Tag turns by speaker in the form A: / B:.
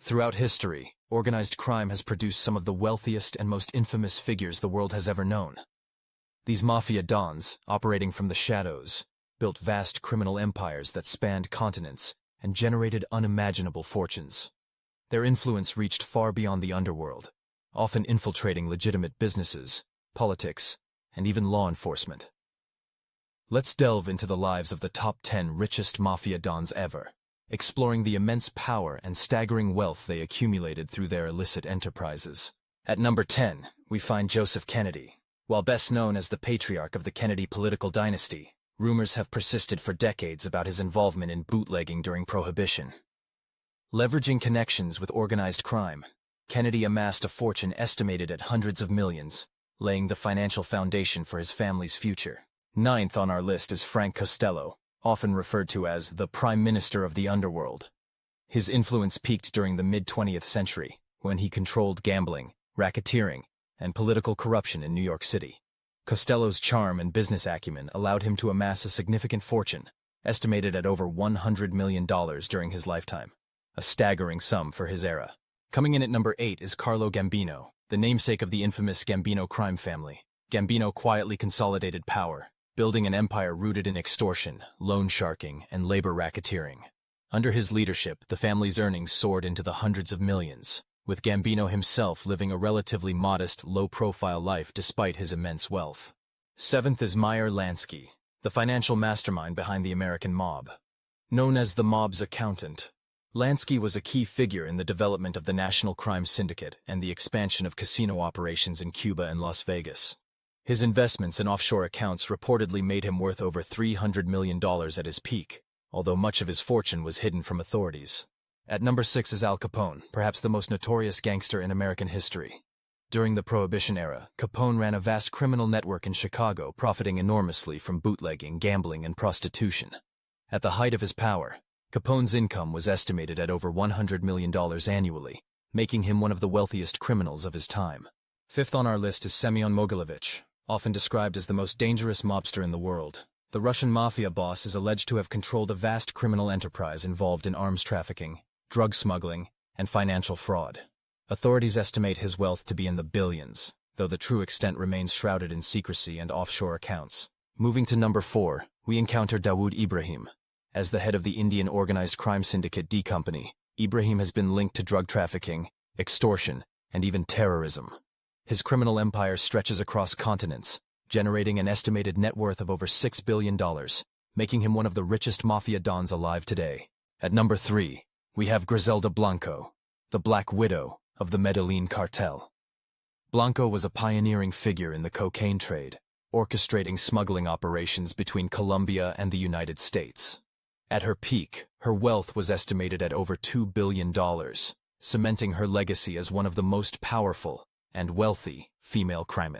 A: Throughout history, organized crime has produced some of the wealthiest and most infamous figures the world has ever known. These mafia dons, operating from the shadows, built vast criminal empires that spanned continents and generated unimaginable fortunes. Their influence reached far beyond the underworld, often infiltrating legitimate businesses, politics, and even law enforcement. Let's delve into the lives of the top 10 richest mafia dons ever, exploring the immense power and staggering wealth they accumulated through their illicit enterprises. At number 10, we find Joseph Kennedy. While best known as the patriarch of the Kennedy political dynasty, rumors have persisted for decades about his involvement in bootlegging during Prohibition. Leveraging connections with organized crime, Kennedy amassed a fortune estimated at hundreds of millions, laying the financial foundation for his family's future. Ninth on our list is Frank Costello, often referred to as the Prime Minister of the Underworld. His influence peaked during the mid-20th century, when he controlled gambling, racketeering, and political corruption in New York City. Costello's charm and business acumen allowed him to amass a significant fortune, estimated at over $100 million during his lifetime, a staggering sum for his era. Coming in at number 8 is Carlo Gambino, the namesake of the infamous Gambino crime family. Gambino quietly consolidated power, building an empire rooted in extortion, loan sharking, and labor racketeering. Under his leadership, the family's earnings soared into the hundreds of millions, with Gambino himself living a relatively modest, low-profile life despite his immense wealth. Seventh is Meyer Lansky, the financial mastermind behind the American mob. Known as the mob's accountant, Lansky was a key figure in the development of the National Crime Syndicate and the expansion of casino operations in Cuba and Las Vegas. His investments in offshore accounts reportedly made him worth over $300 million at his peak, although much of his fortune was hidden from authorities. At number 6 is Al Capone, perhaps the most notorious gangster in American history. During the Prohibition era, Capone ran a vast criminal network in Chicago, profiting enormously from bootlegging, gambling, and prostitution. At the height of his power, Capone's income was estimated at over $100 million annually, making him one of the wealthiest criminals of his time. Fifth on our list is Semyon Mogilevich, often described as the most dangerous mobster in the world. The Russian mafia boss is alleged to have controlled a vast criminal enterprise involved in arms trafficking, drug smuggling, and financial fraud. Authorities estimate his wealth to be in the billions, though the true extent remains shrouded in secrecy and offshore accounts. Moving to number 4, we encounter Dawood Ibrahim. As the head of the Indian organized crime syndicate D Company, Ibrahim has been linked to drug trafficking, extortion, and even terrorism. His criminal empire stretches across continents, generating an estimated net worth of over $6 billion, making him one of the richest mafia dons alive today. At number 3, we have Griselda Blanco, the Black Widow of the Medellin cartel. Blanco was a pioneering figure in the cocaine trade, orchestrating smuggling operations between Colombia and the United States. At her peak, her wealth was estimated at over $2 billion, cementing her legacy as one of the most powerful and wealthy female crime